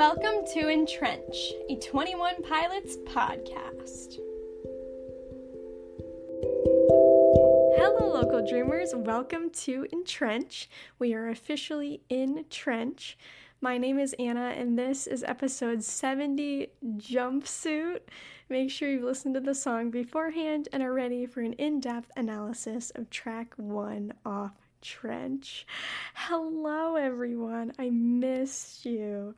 Welcome to EnTrench, a 21 Pilots podcast. Hello, local dreamers. Welcome to EnTrench. We are officially in Trench. My name is Annah, and this is episode 70, Jumpsuit. Make sure you've listened to the song beforehand and are ready for an in-depth analysis of track 1 off Trench. Hello, everyone. I missed you.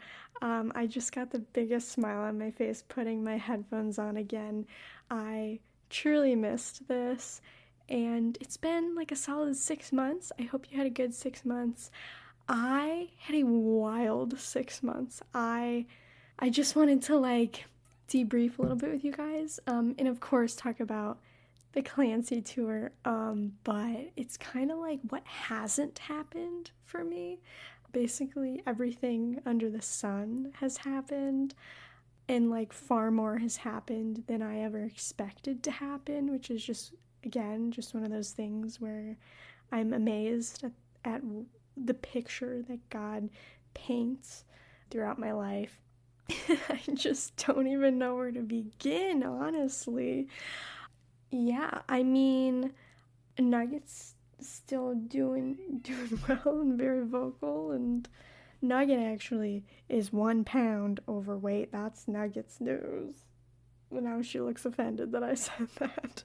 I just got the biggest smile on my face putting my headphones on again. I truly missed this, and it's been like a solid 6 months. I hope you had a good 6 months. I had a wild 6 months. I just wanted to debrief a little bit with you guys, and of course talk about the Clancy tour, but it's kind of like what hasn't happened for me. Basically everything under the sun has happened, and far more has happened than I ever expected to happen, which is just one of those things where I'm amazed at the picture that God paints throughout my life. I just don't even know where to begin, honestly. Yeah, I mean, Nugget's still doing well and very vocal, and Nugget actually is 1 pound overweight. That's Nugget's news. Now she looks offended that I said that.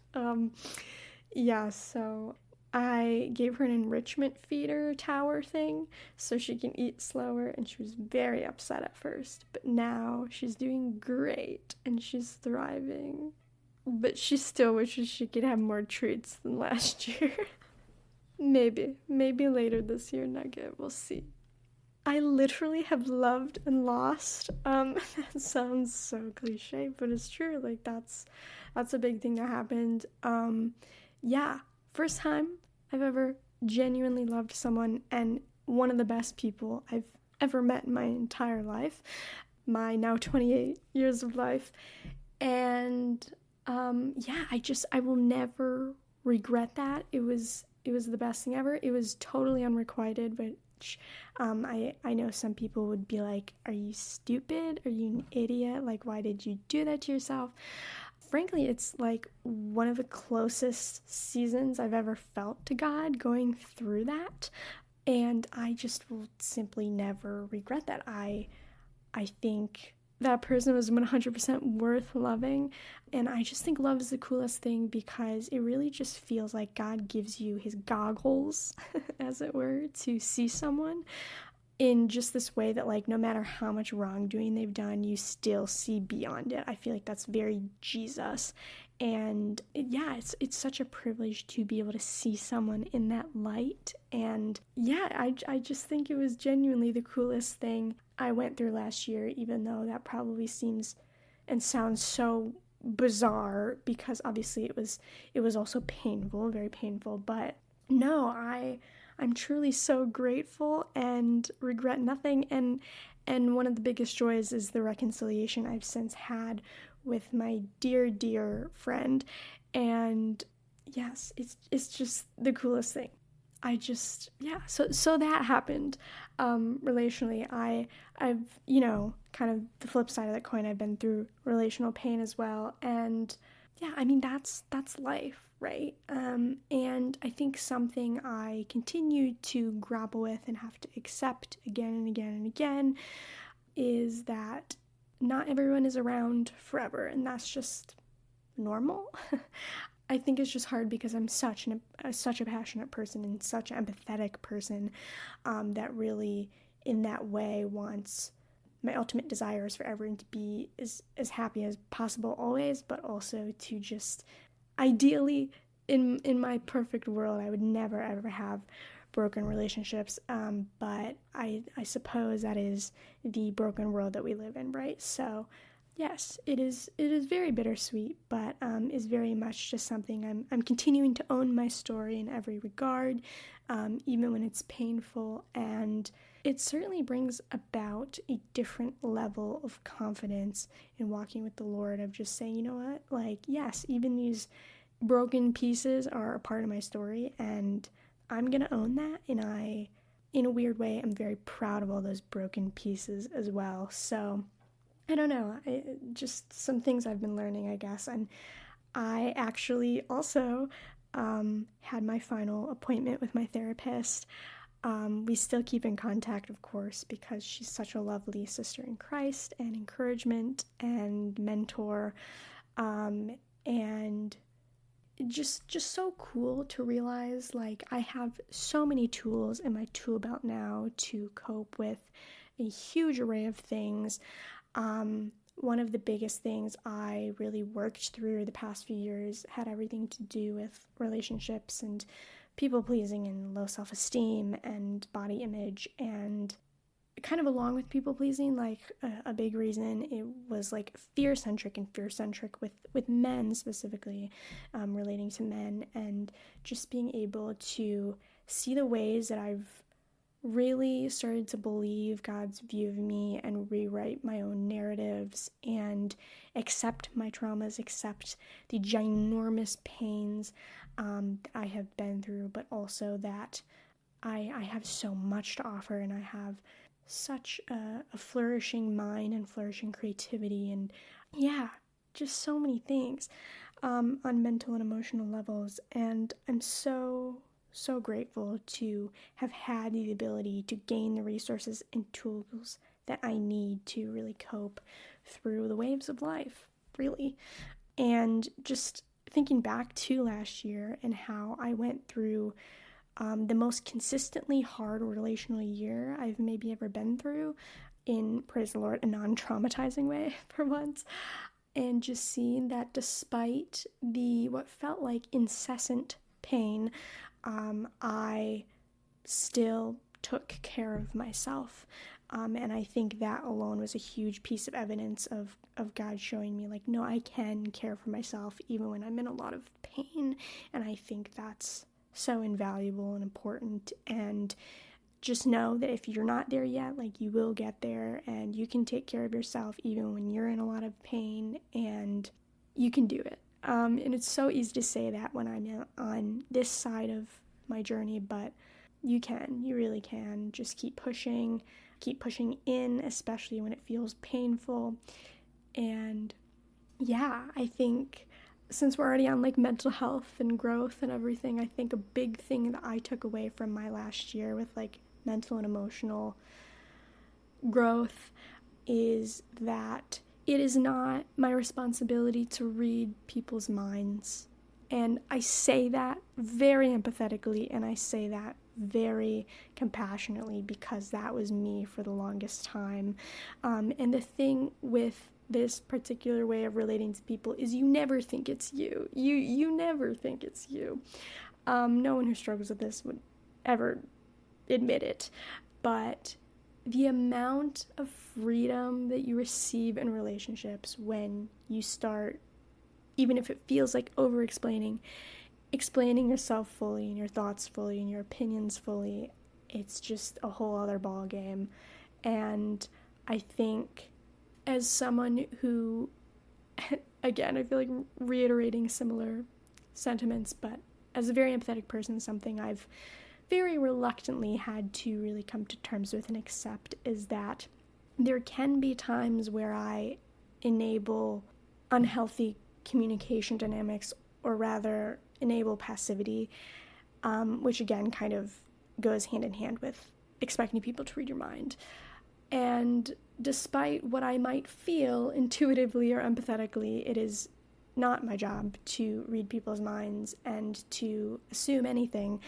So I gave her an enrichment feeder tower thing so she can eat slower, and she was very upset at first, but now she's doing great and she's thriving. But she still wishes she could have more treats than last year. Maybe later this year, Nugget, we'll see. I literally have loved and lost. That sounds so cliche, but it's true. That's a big thing that happened. First time I've ever genuinely loved someone, and one of the best people I've ever met in my entire life, my now 28 years of life. And I will never regret that. It was the best thing ever. It was totally unrequited, which I know some people would be like, are you stupid? Are you an idiot? Why did you do that to yourself? Frankly, it's one of the closest seasons I've ever felt to God going through that. And I just will simply never regret that. I think that person was 100% worth loving, and I just think love is the coolest thing because it really just feels like God gives you his goggles, as it were, to see someone in just this way that no matter how much wrongdoing they've done, you still see beyond it. I feel like that's very Jesus, and it's such a privilege to be able to see someone in that light. And I just think it was genuinely the coolest thing I went through last year, even though that probably seems and sounds so bizarre because obviously it was also painful, very painful. But no, I'm truly so grateful and regret nothing. And one of the biggest joys is the reconciliation I've since had with my dear, dear friend. And yes, it's just the coolest thing. So that happened. Relationally, I've kind of the flip side of that coin, I've been through relational pain as well. And that's life, right? And I think something I continue to grapple with and have to accept again and again and again is that not everyone is around forever, and that's just normal. I think it's just hard because I'm such a passionate person and such an empathetic person that really, in that way, wants my ultimate desire is for everyone to be as happy as possible always, but also to just, ideally, in my perfect world, I would never ever have broken relationships, but I suppose that is the broken world that we live in, right? So yes, it is very bittersweet, but is very much just something I'm continuing to own my story in every regard, even when it's painful, and it certainly brings about a different level of confidence in walking with the Lord, of just saying, you know what, yes, even these broken pieces are a part of my story, and I'm gonna own that, and I in a weird way, I'm very proud of all those broken pieces as well. So I don't know, just some things I've been learning, I guess. And I actually also had my final appointment with my therapist. We still keep in contact, of course, because she's such a lovely sister in Christ and encouragement and mentor. And just so cool to realize, like, I have so many tools in my tool belt now to cope with a huge array of things. One of the biggest things I really worked through the past few years had everything to do with relationships and people pleasing and low self-esteem and body image, and kind of along with people pleasing, like a big reason, it was like fear centric with men specifically, relating to men, and just being able to see the ways that I've really started to believe God's view of me and rewrite my own narratives and accept my traumas, accept the ginormous pains that I have been through, but also that I have so much to offer, and I have such a flourishing mind and flourishing creativity, and yeah, just so many things on mental and emotional levels. And I'm so grateful to have had the ability to gain the resources and tools that I need to really cope through the waves of life, really. And just thinking back to last year and how I went through the most consistently hard relational year I've maybe ever been through, in, praise the Lord, a non-traumatizing way for once. And just seeing that despite the what felt like incessant pain, I still took care of myself. And I think that alone was a huge piece of evidence of God showing me, like, no, I can care for myself even when I'm in a lot of pain. And I think that's so invaluable and important. And just know that if you're not there yet, like, you will get there, and you can take care of yourself even when you're in a lot of pain, and you can do it. And it's so easy to say that when I'm on this side of my journey, but you really can. Just keep pushing in, especially when it feels painful. And yeah, I think since we're already on like mental health and growth and everything, I think a big thing that I took away from my last year with like mental and emotional growth is that it is not my responsibility to read people's minds. And I say that very empathetically, and I say that very compassionately, because that was me for the longest time. And the thing with this particular way of relating to people is you never think it's you. You never think it's you. No one who struggles with this would ever admit it. But the amount of freedom that you receive in relationships when you start, even if it feels like over-explaining, explaining yourself fully and your thoughts fully and your opinions fully, it's just a whole other ball game. And I think as someone who, again, I feel like reiterating similar sentiments, but as a very empathetic person, something I've very reluctantly had to really come to terms with and accept is that there can be times where I enable unhealthy communication dynamics, or rather enable passivity, which again kind of goes hand in hand with expecting people to read your mind. And despite what I might feel intuitively or empathetically, it is not my job to read people's minds and to assume anything.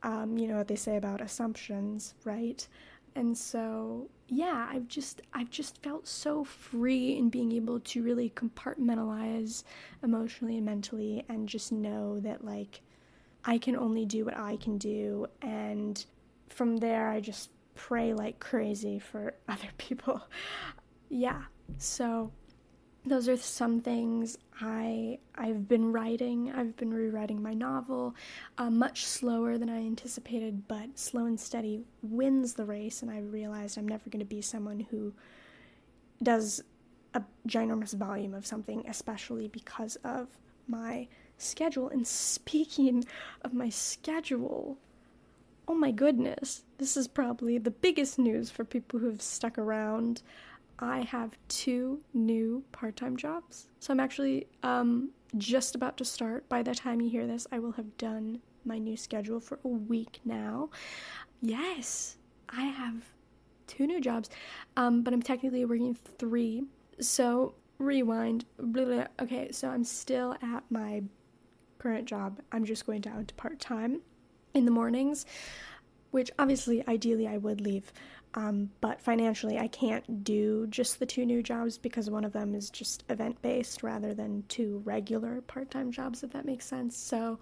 You know what they say about assumptions, right? And so, yeah, I've just felt so free in being able to really compartmentalize emotionally and mentally, and just know that, like, I can only do what I can do. And from there, I just pray like crazy for other people. Yeah, so those are some things I've been writing. I've been rewriting my novel, much slower than I anticipated, but slow and steady wins the race, and I realized I'm never going to be someone who does a ginormous volume of something, especially because of my schedule. And speaking of my schedule, oh my goodness, this is probably the biggest news for people who've stuck around. I have 2 new part-time jobs. So I'm actually just about to start. By the time you hear this, I will have done my new schedule for a week now. Yes, I have 2 new jobs, but I'm technically working 3. So rewind. Okay, so I'm still at my current job. I'm just going down to part-time in the mornings, which obviously, ideally, I would leave. But financially, I can't do just the 2 new jobs because one of them is just event-based rather than 2 regular part-time jobs, if that makes sense. So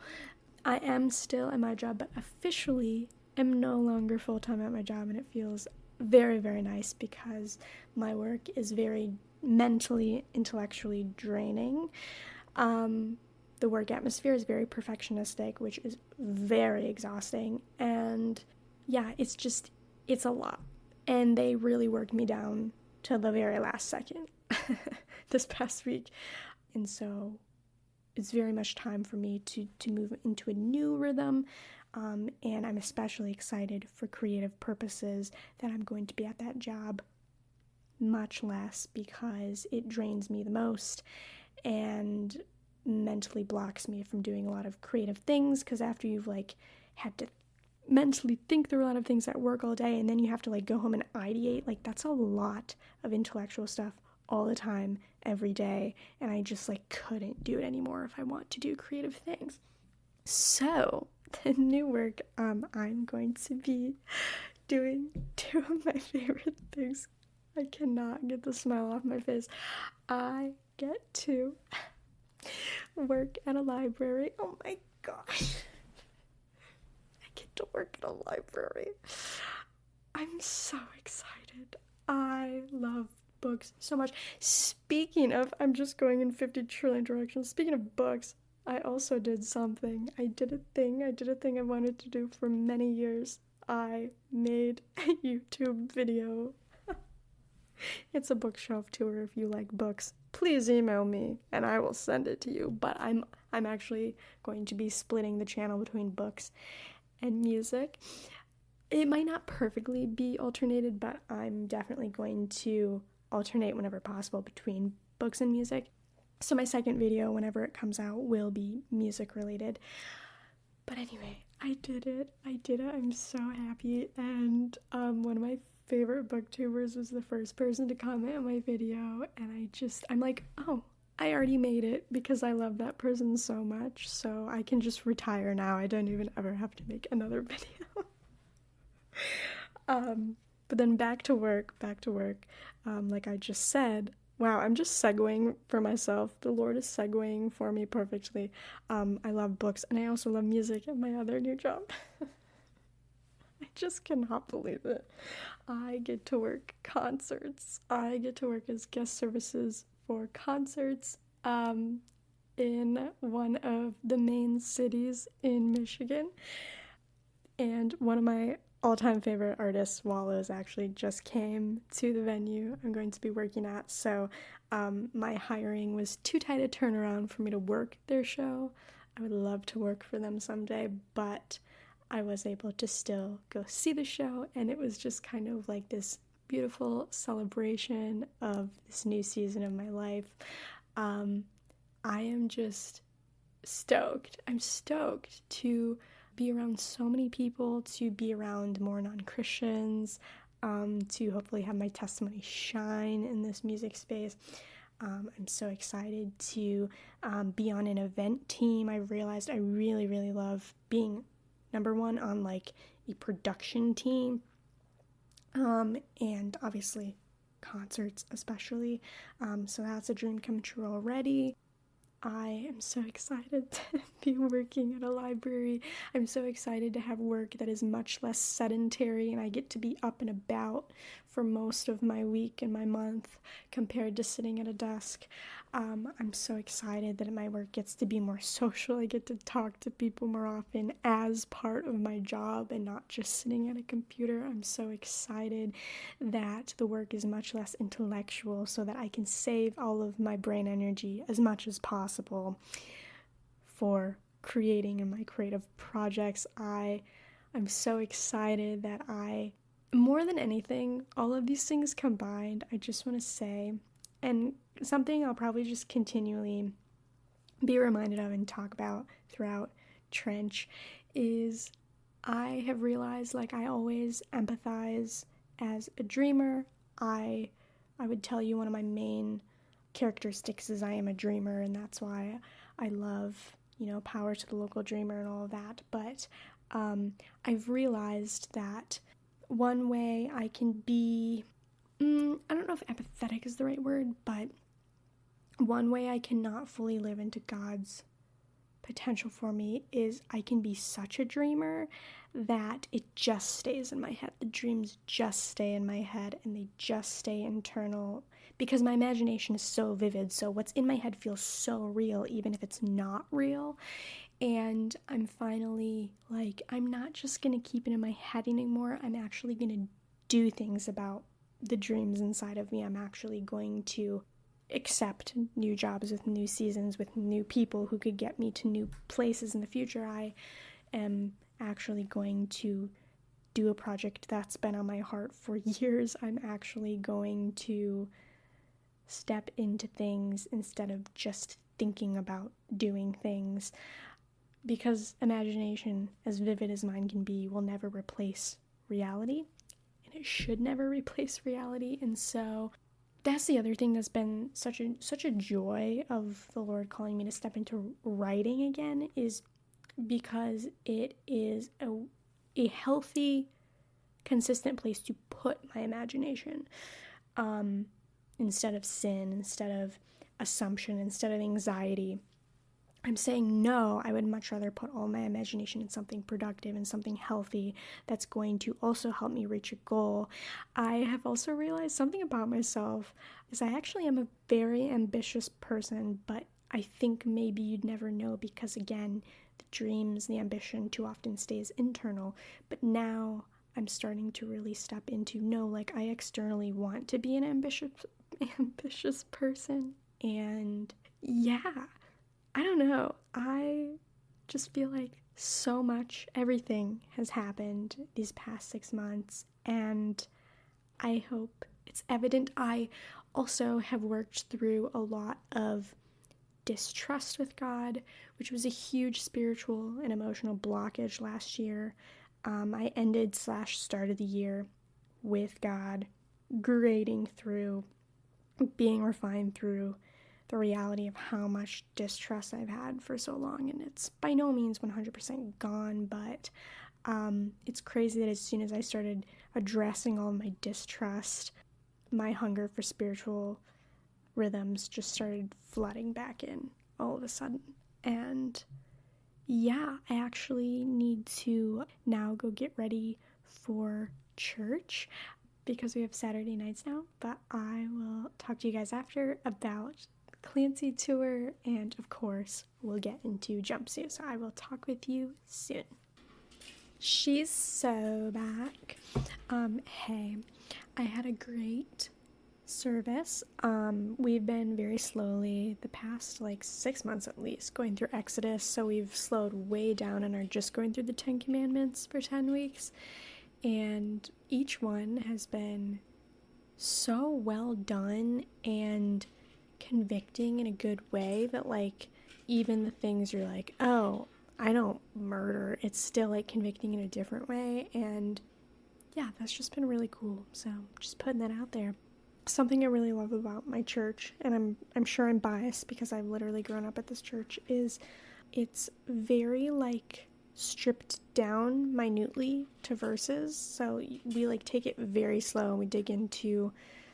I am still at my job, but officially am no longer full-time at my job, and it feels very, very nice because my work is very mentally, intellectually draining. The work atmosphere is very perfectionistic, which is very exhausting, and yeah, it's a lot, and they really worked me down to the very last second this past week, and so it's very much time for me to move into a new rhythm, and I'm especially excited for creative purposes that I'm going to be at that job much less because it drains me the most and mentally blocks me from doing a lot of creative things, because after you've had to mentally think through a lot of things at work all day and then you have to go home and ideate, that's a lot of intellectual stuff all the time every day, and I just couldn't do it anymore if I want to do creative things. So the new work, I'm going to be doing 2 of my favorite things. I cannot get the smile off my face. I get to work at a library. Oh my gosh. I get to work at a library. I'm so excited. I love books so much. Speaking of, I'm just going in 50 trillion directions. Speaking of books, I also did something. I did a thing I wanted to do for many years. I made a YouTube video. It's a bookshelf tour. If you like books, please email me and I will send it to you. But I'm actually going to be splitting the channel between books and music. It might not perfectly be alternated, but I'm definitely going to alternate whenever possible between books and music. So my second video, whenever it comes out, will be music related. But anyway, I did it. I'm so happy. And one of my favorite booktubers was the first person to comment on my video, and I'm like, oh, I already made it because I love that person so much, so I can just retire now. I don't even ever have to make another video. But then back to work, like I just said. Wow, I'm just segueing for myself. The Lord is segueing for me perfectly. I love books, and I also love music at my other new job. I just cannot believe it. I get to work concerts. I get to work as guest services for concerts in one of the main cities in Michigan. And one of my all-time favorite artists, Wallows, actually just came to the venue I'm going to be working at. So my hiring was too tight a turnaround for me to work their show. I would love to work for them someday, but I was able to still go see the show, and it was just kind of like this beautiful celebration of this new season of my life. I am just stoked. I'm stoked to be around so many people, to be around more non-Christians, to hopefully have my testimony shine in this music space. I'm so excited to be on an event team. I realized I really, really love being number one on a production team, and obviously concerts especially. So that's a dream come true already. I am so excited to be working at a library. I'm so excited to have work that is much less sedentary, and I get to be up and about for most of my week and my month compared to sitting at a desk. I'm so excited that my work gets to be more social. I get to talk to people more often as part of my job and not just sitting at a computer. I'm so excited that the work is much less intellectual so that I can save all of my brain energy as much as possible for creating in my creative projects. I I'm so excited that more than anything, all of these things combined, I just want to say, and something I'll probably just continually be reminded of and talk about throughout Trench, is I have realized, like, I always empathize as a dreamer. I would tell you one of my main characteristics is I am a dreamer, and that's why I love, power to the local dreamer and all of that. But I've realized that one way I can be, I don't know if empathetic is the right word, but one way I cannot fully live into God's potential for me is I can be such a dreamer that it just stays in my head. The dreams just stay in my head and they just stay internal because my imagination is so vivid. So what's in my head feels so real, even if it's not real. And I'm finally like, I'm not just going to keep it in my head anymore. I'm actually going to do things about the dreams inside of me. I'm actually going to accept new jobs with new seasons, with new people who could get me to new places in the future. I am actually going to do a project that's been on my heart for years. I'm actually going to step into things instead of just thinking about doing things, because imagination, as vivid as mine can be, will never replace reality, and it should never replace reality. And so that's the other thing that's been such a joy of the Lord calling me to step into writing again, is because it is a healthy, consistent place to put my imagination, instead of sin, instead of assumption, instead of anxiety. I'm saying no, I would much rather put all my imagination in something productive and something healthy that's going to also help me reach a goal. I have also realized something about myself is I actually am a very ambitious person, but I think maybe you'd never know because, again, the dreams, the ambition too often stays internal. But now I'm starting to really step into, no, like, I externally want to be an ambitious person. And yeah, I don't know. I just feel like so much, everything has happened these past 6 months, and I hope it's evident. I also have worked through a lot of distrust with God, which was a huge spiritual and emotional blockage last year. I started the year with God, grading through, being refined through the reality of how much distrust I've had for so long, and it's by no means 100% gone, but it's crazy that as soon as I started addressing all of my distrust, my hunger for spiritual rhythms just started flooding back in all of a sudden. And yeah, I actually need to now go get ready for church because we have Saturday nights now, but I will talk to you guys after about Clancy tour, and of course we'll get into Jumpsuit, so I will talk with you soon. She's so back. Hey, I had a great service. We've been very slowly the past 6 months at least going through Exodus, so we've slowed way down and are just going through the 10 Commandments for 10 weeks, and each one has been so well done and convicting in a good way that even the things you're like, oh, I don't murder, it's still convicting in a different way. And yeah, that's just been really cool. So just putting that out there. Something I really love about my church, and I'm sure I'm biased because I've literally grown up at this church, is it's very stripped down minutely to verses. So we take it very slow and we dig into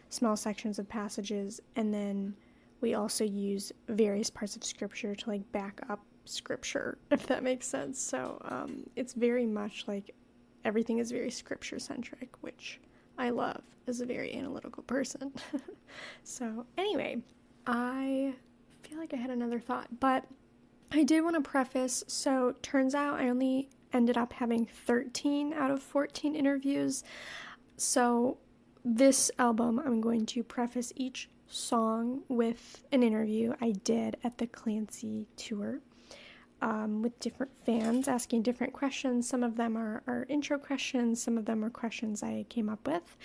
small sections of passages, and then we also use various parts of scripture to back up scripture, if that makes sense. So it's very much everything is very scripture centric, which I love as a very analytical person. So anyway, I feel like I had another thought, but I did want to preface, so turns out I only ended up having 13 out of 14 interviews. So this album, I'm going to preface each song with an interview I did at the Clancy tour. with different fans asking different questions. Some of them are intro questions, some of them are questions I came up with.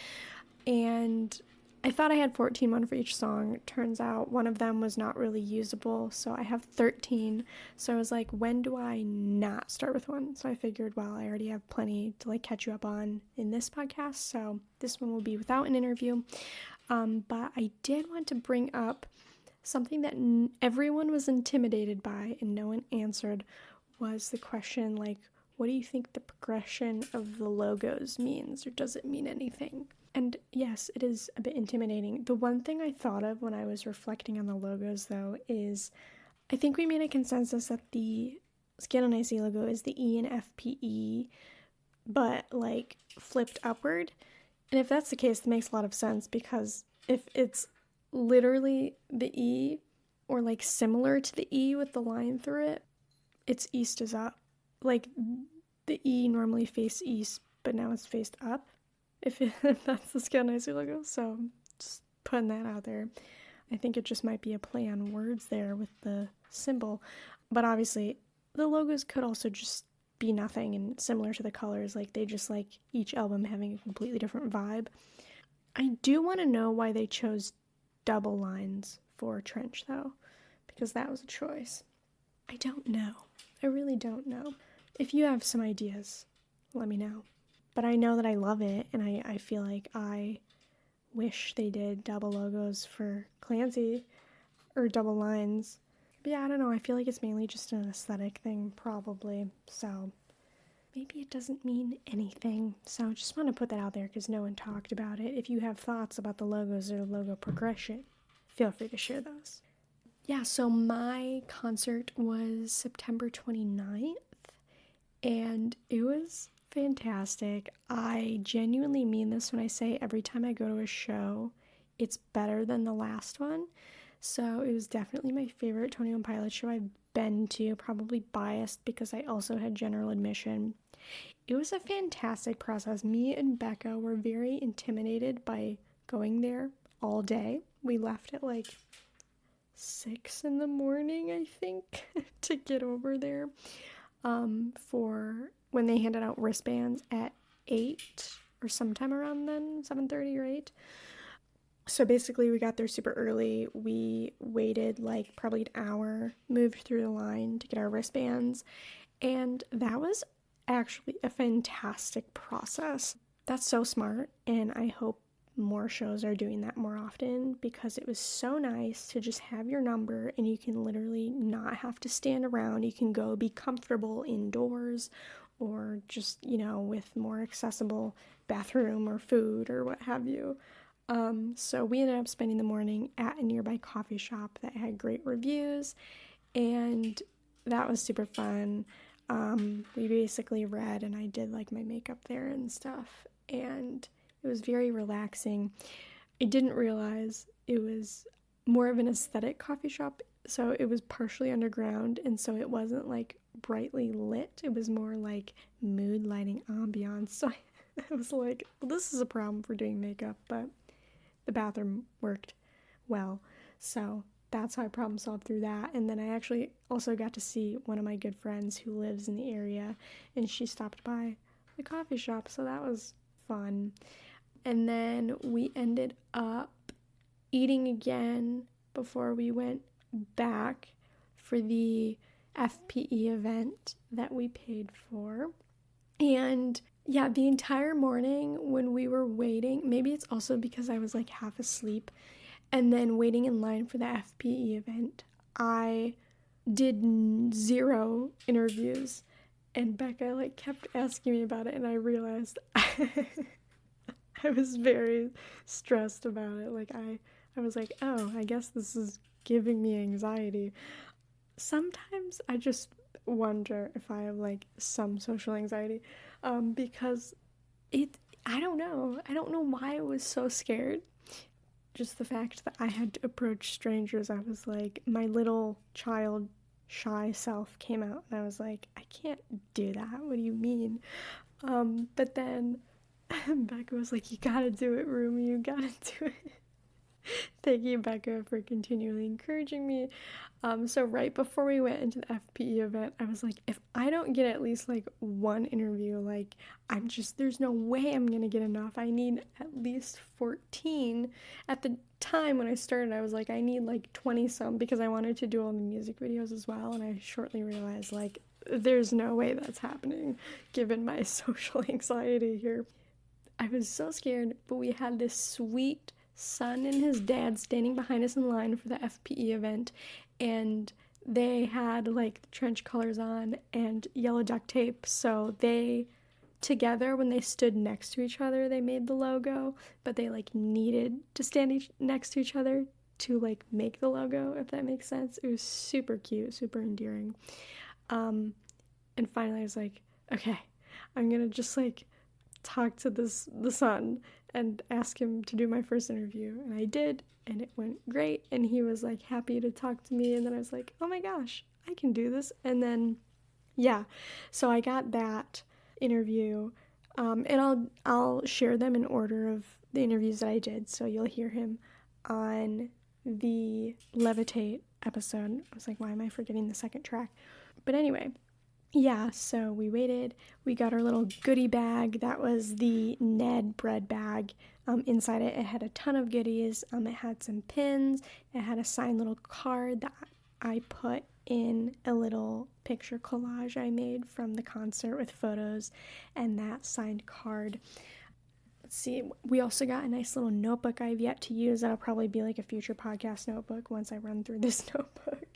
And I thought I had 14 for each song. Turns out one of them was not really usable, so I have 13. So I was like, when do I not start with one? So I figured, well, I already have plenty to catch you up on in this podcast, so this one will be without an interview. But I did want to bring up something that everyone was intimidated by and no one answered, was the question, what do you think the progression of the logos means, or does it mean anything? And yes, it is a bit intimidating. The one thing I thought of when I was reflecting on the logos, though, is I think we made a consensus that the Skin on Icy logo is the E and FPE, but flipped upward. And if that's the case, it makes a lot of sense, because if it's literally the E, or similar to the E with the line through it, it's east is up. The E normally face east, but now it's faced up. If that's the Skin on Icy logo. So just putting that out there. I think it just might be a play on words there with the symbol. But obviously, the logos could also just be nothing and similar to the colors. They just each album having a completely different vibe. I do want to know why they chose double lines for Trench, though, because that was a choice. I don't know. I really don't know. If you have some ideas, let me know. But I know that I love it, and I feel like I wish they did double logos for Clancy, or double lines. But yeah, I don't know, I feel like it's mainly just an aesthetic thing, probably, so maybe it doesn't mean anything. So I just want to put that out there, because no one talked about it. If you have thoughts about the logos or logo progression, feel free to share those. Yeah, so my concert was September 29th, and it was fantastic. I genuinely mean this when I say every time I go to a show, it's better than the last one. So it was definitely my favorite 21 Pilots show I've been to, probably biased because I also had general admission. It was a fantastic process. Me and Becca were very intimidated by going there all day. We left at 6 in the morning, I think, to get over there for when they handed out wristbands at 8 or sometime around then, 7:30 or 8. So basically we got there super early. We waited probably an hour, moved through the line to get our wristbands, and that was actually a fantastic process. That's so smart, and I hope more shows are doing that more often, because it was so nice to just have your number and you can literally not have to stand around. You can go be comfortable indoors, or just, with more accessible bathroom or food or what have you. So we ended up spending the morning at a nearby coffee shop that had great reviews, and that was super fun. We basically read, and I did my makeup there and stuff, and it was very relaxing. I didn't realize it was more of an aesthetic coffee shop, so it was partially underground, and so it wasn't brightly lit. It was more mood lighting ambiance. So I was like, well, this is a problem for doing makeup, but the bathroom worked well. So that's how I problem solved through that. And then I actually also got to see one of my good friends who lives in the area, and she stopped by the coffee shop, so that was fun. And then we ended up eating again before we went back for the FPE event that we paid for. And yeah, the entire morning when we were waiting, maybe it's also because I was half asleep, and then waiting in line for the FPE event, I did 0 interviews, and Becca kept asking me about it, and I realized I was very stressed about it. I was like, oh, I guess this is giving me anxiety. Sometimes I just wonder if I have some social anxiety, because I don't know why I was so scared. Just the fact that I had to approach strangers, I was my little child shy self came out, and I was like, I can't do that. What do you mean? But then Becca was like, you gotta do it, Rumi, you gotta do it. Thank you, Becca, for continually encouraging me. So right before we went into the FPE event, I was like, if I don't get at least like one interview, like there's no way I'm gonna get enough. I need at least 14. At the time when I started, I was like, I need like 20 some because I wanted to do all the music videos as well. And I shortly realized like, there's no way that's happening given my social anxiety here. I was so scared, but we had this sweet son and his dad standing behind us in line for the FPE event, and they had like the trench colors on and yellow duct tape, so they together, when they stood next to each other, they made the logo, but they like needed to stand next to each other to like make the logo, if that makes sense. It was super cute, super endearing. And finally I was like, okay, I'm gonna just like talk to the son and ask him to do my first interview. And I did, and it went great. And he was like happy to talk to me. And then I was like, oh my gosh, I can do this. And then, yeah, so I got that interview. And I'll share them in order of the interviews that I did. So you'll hear him on the Levitate episode. I was like, why am I forgetting the second track? But anyway, yeah, so we waited. We got our little goodie bag. That was the Ned bread bag. Inside it had a ton of goodies. It had some pins. It had a signed little card that I put in a little picture collage I made from the concert with photos and that signed card. Let's see. We also got a nice little notebook I've yet to use. That'll probably be like a future podcast notebook once I run through this notebook.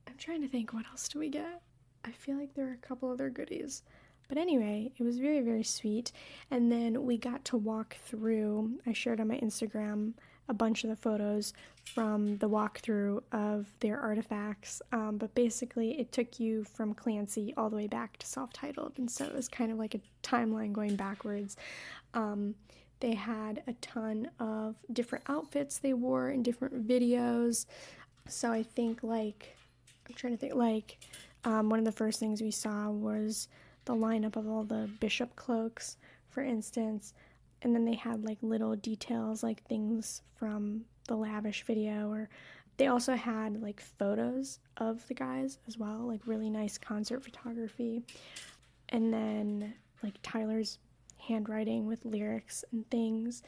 I'm trying to think, what else do we get? I feel like there were a couple other goodies. But anyway, it was very, very sweet. And then we got to walk through. I shared on my Instagram a bunch of the photos from the walkthrough of their artifacts. But basically, it took you from Clancy all the way back to self-titled. And so it was kind of like a timeline going backwards. They had a ton of different outfits they wore in different videos. So I think one of the first things we saw was the lineup of all the bishop cloaks, for instance, and then they had like little details, like things from the Lavish video, or they also had like photos of the guys as well, like really nice concert photography, and then like Tyler's handwriting with lyrics and things.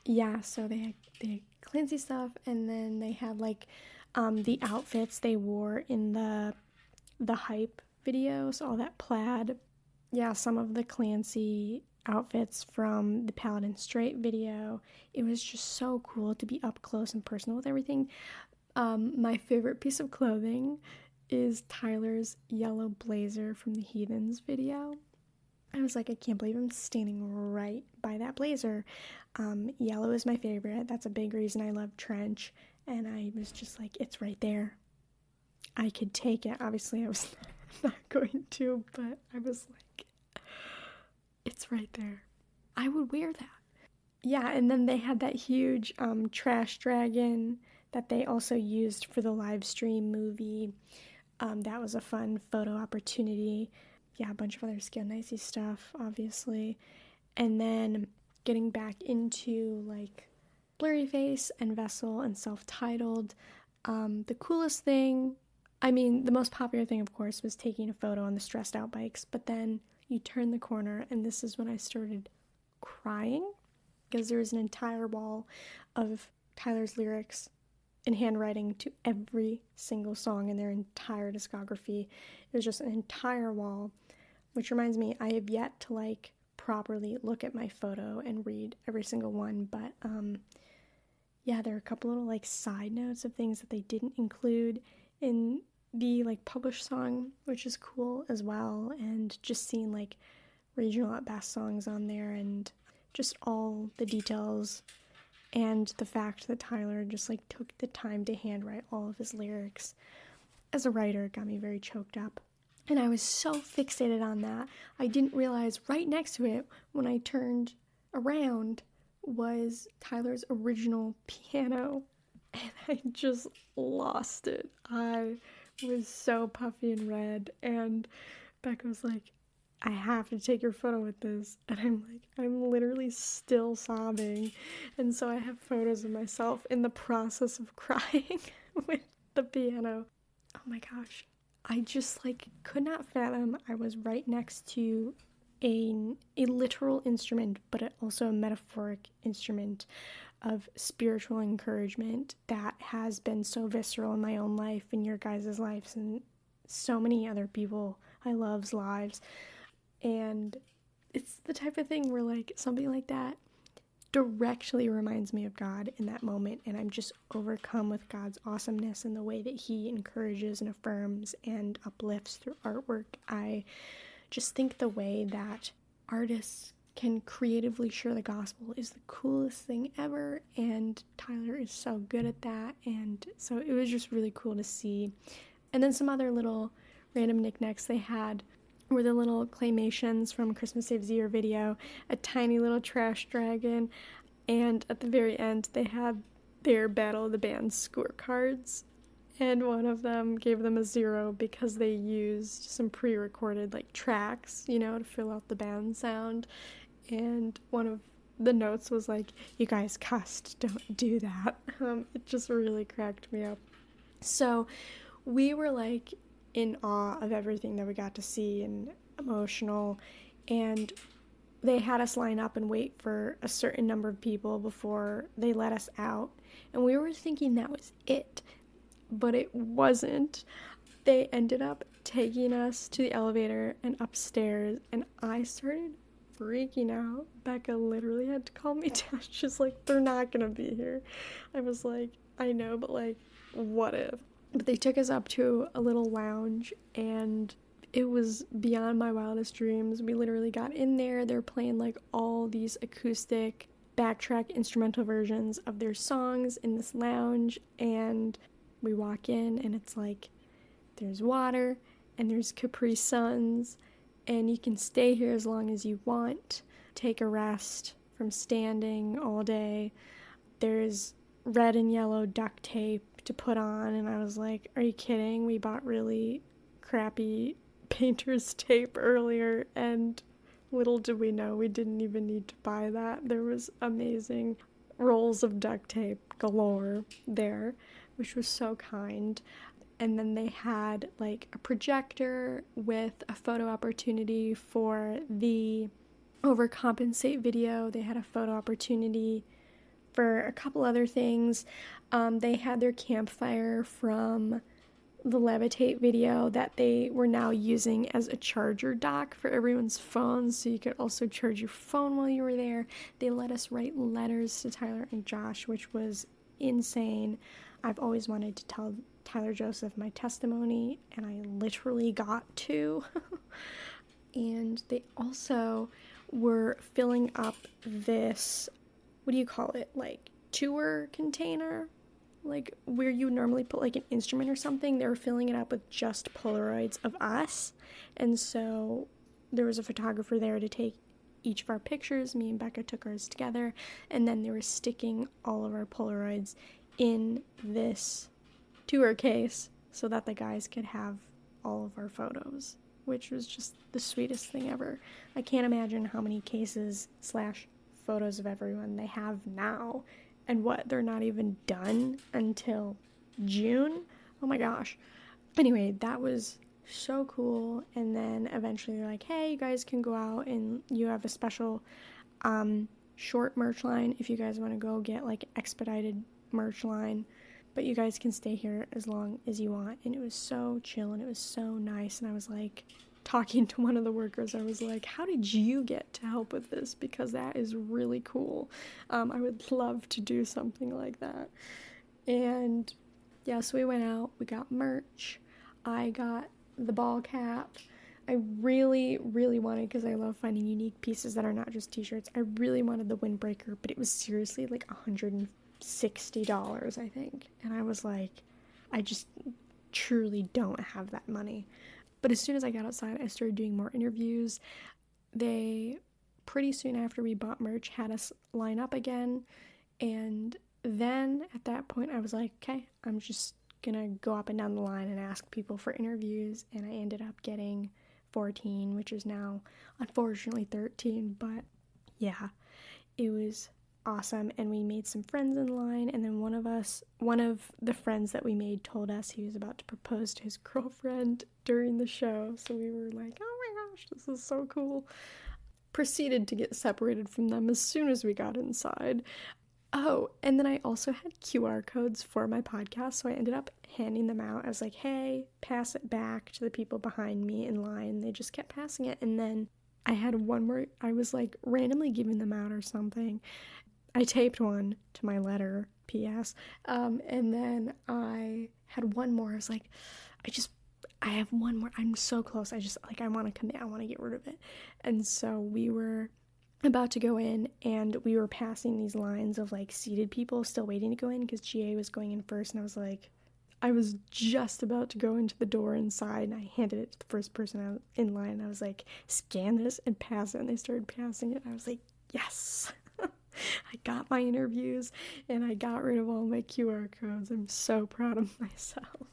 Yeah, so they had Clancy stuff, and then they had like the outfits they wore in the hype video, so all that plaid. Yeah, some of the Clancy outfits from the Paladin Straight video. It was just so cool to be up close and personal with everything. My favorite piece of clothing is Tyler's yellow blazer from the Heathens video. I was like, I can't believe I'm standing right by that blazer. Yellow is my favorite. That's a big reason I love trench. And I was just like, it's right there. I could take it. Obviously, I was not going to, but I was like, it's right there. I would wear that. Yeah, and then they had that huge trash dragon that they also used for the live stream movie. That was a fun photo opportunity. Yeah, a bunch of other Skill Nicey stuff, obviously. And then getting back into like Blurry Face and Vessel and Self-Titled. The coolest thing, the most popular thing, of course, was taking a photo on the stressed out bikes, but then you turn the corner, and this is when I started crying, because there was an entire wall of Tyler's lyrics in handwriting to every single song in their entire discography. It was just an entire wall, which reminds me, I have yet to like properly look at my photo and read every single one, but yeah, there are a couple little like side notes of things that they didn't include in the like published song, which is cool as well, and just seeing like regional at best songs on there, and just all the details, and the fact that Tyler just like took the time to handwrite all of his lyrics. As a writer, it got me very choked up, and I was so fixated on that. I didn't realize right next to it, when I turned around, was Tyler's original piano, and I just lost it. I was so puffy and red, and Becca was like, I have to take your photo with this. And I'm like, I'm literally still sobbing. And so I have photos of myself in the process of crying with the piano. Oh my gosh. I just like could not fathom I was right next to a literal instrument, but also a metaphoric instrument of spiritual encouragement that has been so visceral in my own life and your guys' lives and so many other people I love's lives. And it's the type of thing where like something like that directly reminds me of God in that moment, and I'm just overcome with God's awesomeness and the way that he encourages and affirms and uplifts through artwork. I just think the way that artists can creatively share the gospel is the coolest thing ever, and Tyler is so good at that, and so it was just really cool to see. And then some other little random knickknacks they had were the little claymations from Christmas Saves the Year video, a tiny little trash dragon, and at the very end they had their Battle of the Bands scorecards, and one of them gave them a 0 because they used some pre-recorded like tracks, to fill out the band sound, and one of the notes was like, "You guys cussed, don't do that." It just really cracked me up. So we were like in awe of everything that we got to see and emotional, and they had us line up and wait for a certain number of people before they let us out, and we were thinking that was it, but it wasn't. They ended up taking us to the elevator and upstairs, and I started freaking out. Becca literally had to calm me down. She's like, "They're not gonna be here." I was like, "I know, but like, what if?" But they took us up to a little lounge, and it was beyond my wildest dreams. We literally got in there. They're playing like all these acoustic backtrack instrumental versions of their songs in this lounge, and we walk in and it's like there's water and there's Capri Suns, and you can stay here as long as you want, take a rest from standing all day. There's red and yellow duct tape to put on, and I was like, "Are you kidding? We bought really crappy painter's tape earlier, and little did we know we didn't even need to buy that." There was amazing rolls of duct tape galore there, which was so kind. And then they had like a projector with a photo opportunity for the Overcompensate video. They had a photo opportunity for a couple other things. They had their campfire from the Levitate video that they were now using as a charger dock for everyone's phones, so you could also charge your phone while you were there. They let us write letters to Tyler and Josh, which was insane. I've always wanted to tell Tyler Joseph my testimony, and I literally got to. And they also were filling up this, what do you call it, like tour container, like where you normally put like an instrument or something. They were filling it up with just Polaroids of us, and so there was a photographer there to take each of our pictures. Me and Becca took ours together, and then they were sticking all of our Polaroids in this tour case so that the guys could have all of our photos, which was just the sweetest thing ever. I can't imagine how many cases / photos of everyone they have now, and what, they're not even done until June? Oh my gosh. Anyway, that was so cool. And then eventually they're like, "Hey, you guys can go out and you have a special short merch line if you guys want to go get like expedited merch line, but you guys can stay here as long as you want." And it was so chill and it was so nice. And I was like, talking to one of the workers, I was like, "How did you get to help with this? Because that is really cool. I would love to do something like that." And yeah, so we went out, we got merch. I got the ball cap. I really, really wanted, because I love finding unique pieces that are not just t-shirts, I really wanted the windbreaker, but it was seriously like $160, I think. And I was like, I just truly don't have that money. But as soon as I got outside, I started doing more interviews. They, pretty soon after we bought merch, had us line up again. And then at that point, I was like, okay, I'm just gonna go up and down the line and ask people for interviews. And I ended up getting 14, which is now unfortunately 13, but yeah, it was awesome. And we made some friends in line, and then one of the friends that we made told us he was about to propose to his girlfriend during the show, so we were like, oh my gosh, this is so cool. Proceeded to get separated from them as soon as we got inside. Oh, and then I also had QR codes for my podcast, so I ended up handing them out. I was like, hey, pass it back to the people behind me in line. They just kept passing it, and then I had one where I was like randomly giving them out or something. I taped one to my letter, P.S., and then I had one more. I was like, I have one more. I'm so close. I want to commit. I want to get rid of it. And so we were about to go in, and we were passing these lines of like seated people still waiting to go in because GA was going in first, and I was just about to go into the door inside, and I handed it to the first person out in line, and I was like, scan this and pass it, and they started passing it. I was like, yes. I got my interviews, and I got rid of all my QR codes. I'm so proud of myself.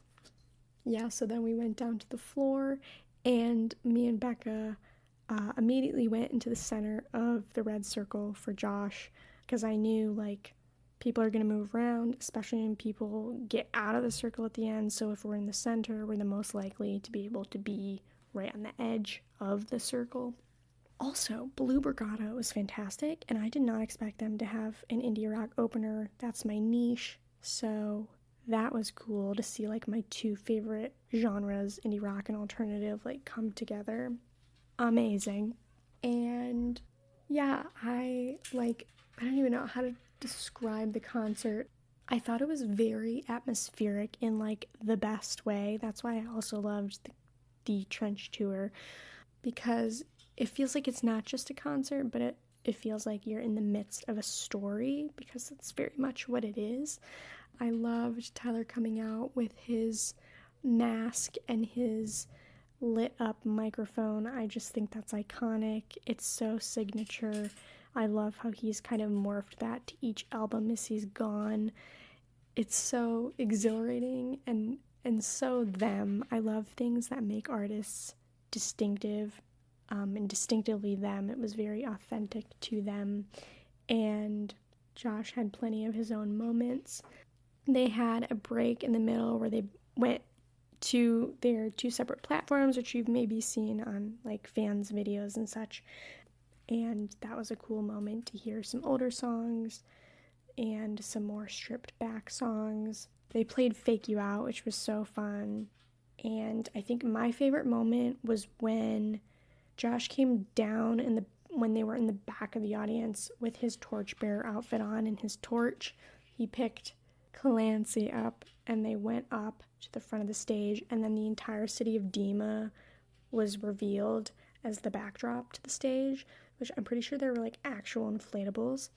Yeah, so then we went down to the floor, and me and Becca immediately went into the center of the red circle for Josh, because I knew, like, people are going to move around, especially when people get out of the circle at the end, so if we're in the center, we're the most likely to be able to be right on the edge of the circle. Also, Blue Brigada was fantastic, and I did not expect them to have an indie rock opener. That's my niche, so that was cool to see, like, my two favorite genres, indie rock and alternative, like, come together. Amazing. And yeah, I don't even know how to describe the concert. I thought it was very atmospheric in like the best way. That's why I also loved the EnTrench tour, because it feels like it's not just a concert, but it feels like you're in the midst of a story, because that's very much what it is. I loved Tyler coming out with his mask and his lit up microphone. I just think that's iconic. It's so signature. I love how he's kind of morphed that to each album as he's gone. It's so exhilarating and so them. I love things that make artists distinctive, and distinctively them. It was very authentic to them, and Josh had plenty of his own moments. They had a break in the middle where they went to their two separate platforms, which you've maybe seen on like fans' videos and such. And that was a cool moment to hear some older songs and some more stripped back songs. They played Fake You Out, which was so fun. And I think my favorite moment was when Josh came down when they were in the back of the audience with his torchbearer outfit on and his torch. He picked Clancy up, and they went up to the front of the stage, and then the entire city of Dima was revealed as the backdrop to the stage, which I'm pretty sure they were like actual inflatables.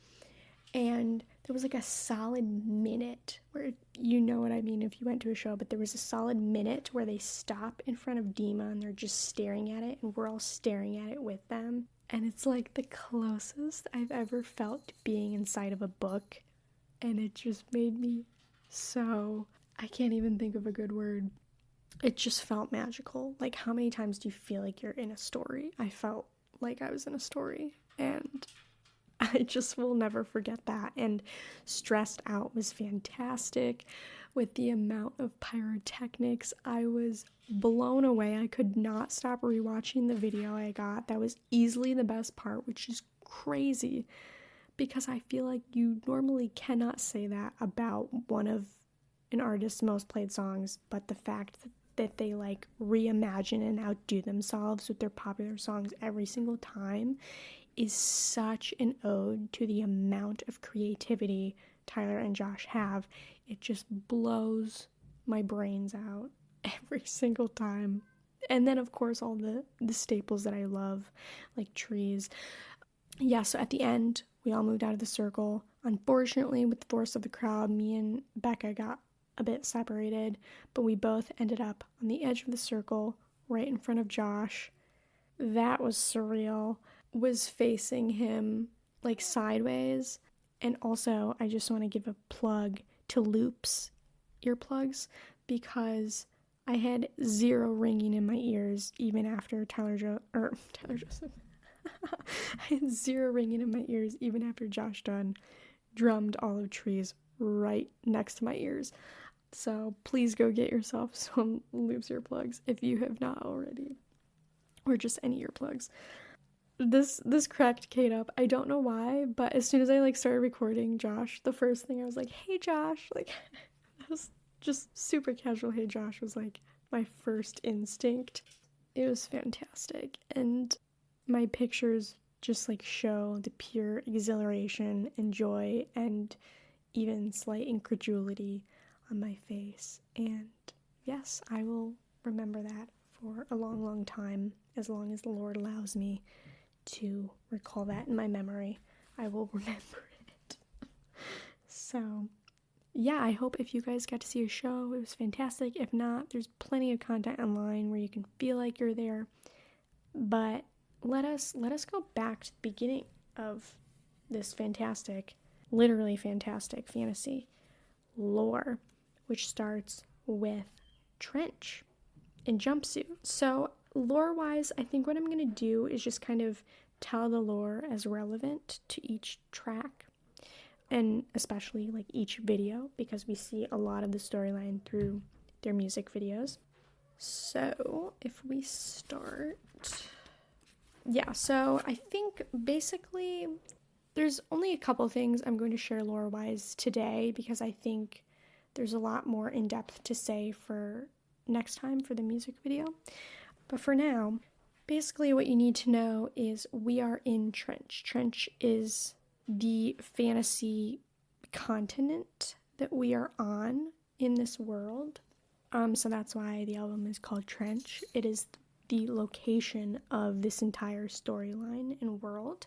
And there was like a solid minute where, you know what I mean if you went to a show, but there was a solid minute where they stop in front of Dima and they're just staring at it, and we're all staring at it with them. And it's like the closest I've ever felt to being inside of a book, and it just made me so, I can't even think of a good word. It just felt magical. Like, how many times do you feel like you're in a story? I felt like I was in a story, and I just will never forget that. And Stressed Out was fantastic with the amount of pyrotechnics. I was blown away. I could not stop rewatching the video I got. That was easily the best part, which is crazy, because I feel like you normally cannot say that about one of an artist's most played songs, but the fact that they like reimagine and outdo themselves with their popular songs every single time is such an ode to the amount of creativity Tyler and Josh have. It just blows my brains out every single time. And then, of course, all the staples that I love, like Trees. Yeah, so at the end, we all moved out of the circle. Unfortunately, with the force of the crowd, me and Becca got a bit separated, but we both ended up on the edge of the circle, right in front of Josh. That was surreal. Was facing him like sideways. And also, I just want to give a plug to Loops earplugs, because I had zero ringing in my ears even after Tyler Joseph. I had zero ringing in my ears even after Josh Dunn drummed Olive Trees right next to my ears. So please go get yourself some Loops earplugs if you have not already, or just any earplugs. This cracked Kate up. I don't know why, but as soon as I started recording Josh, the first thing I was like, "Hey Josh," that was just super casual. "Hey Josh" was my first instinct. It was fantastic, and my pictures just show the pure exhilaration and joy and even slight incredulity on my face. And yes, I will remember that for a long, long time, as long as the Lord allows me to recall that in my memory. I will remember it. So yeah, I hope if you guys got to see a show, it was fantastic. If not, there's plenty of content online where you can feel like you're there. But let us go back to the beginning of this fantastic, literally fantastic fantasy lore, which starts with Trench and Jumpsuit. So lore-wise, I think what I'm going to do is just kind of tell the lore as relevant to each track, and especially each video, because we see a lot of the storyline through their music videos. So if we start, so I think basically there's only a couple things I'm going to share lore-wise today, because I think there's a lot more in-depth to say for next time for the music video. But for now, basically what you need to know is we are in Trench. Trench is the fantasy continent that we are on in this world. So that's why the album is called Trench. It is the location of this entire storyline and world.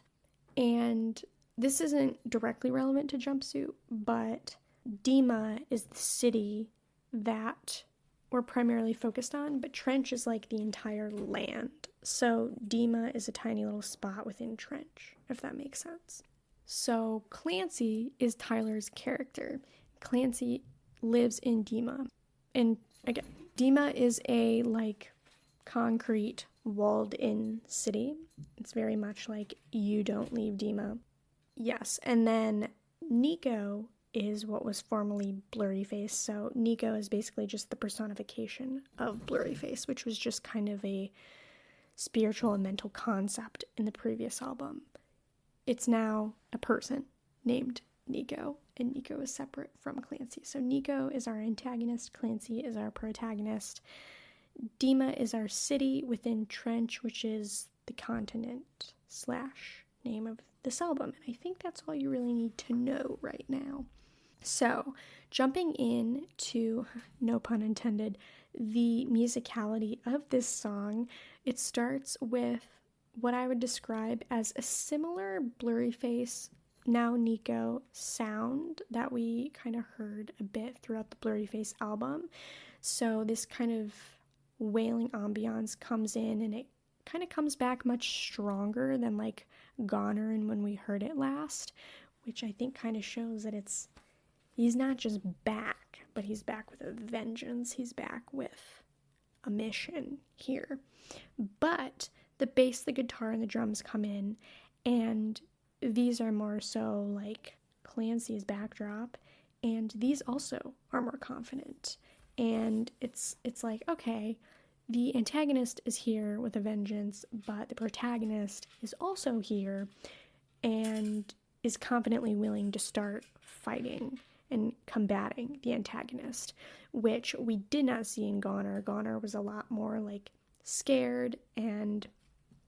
And this isn't directly relevant to Jumpsuit, but Dima is the city that we're primarily focused on, but Trench is the entire land. So Dima is a tiny little spot within Trench, if that makes sense. So Clancy is Tyler's character. Clancy lives in Dima. And again, Dima is a concrete walled-in city. It's very much you don't leave Dima. Yes, and then Nico is what was formerly Blurryface. So Nico is basically just the personification of Blurryface, which was just kind of a spiritual and mental concept in the previous album. It's now a person named Nico, and Nico is separate from Clancy. So Nico is our antagonist, Clancy is our protagonist. Dima is our city within Trench, which is the continent / name of this album. And I think that's all you really need to know right now. So, jumping in to, no pun intended, the musicality of this song, it starts with what I would describe as a similar Blurryface, now Nico sound that we kind of heard a bit throughout the Blurryface album. So this kind of wailing ambiance comes in, and it kind of comes back much stronger than Goner and when we heard it last, which I think kind of shows that he's not just back, but he's back with a vengeance. He's back with a mission here. But the bass, the guitar, and the drums come in, and these are more so Clancy's backdrop, and these also are more confident. And it's okay, the antagonist is here with a vengeance, but the protagonist is also here and is confidently willing to start fighting and combating the antagonist, which we did not see in Goner. Goner was a lot more scared and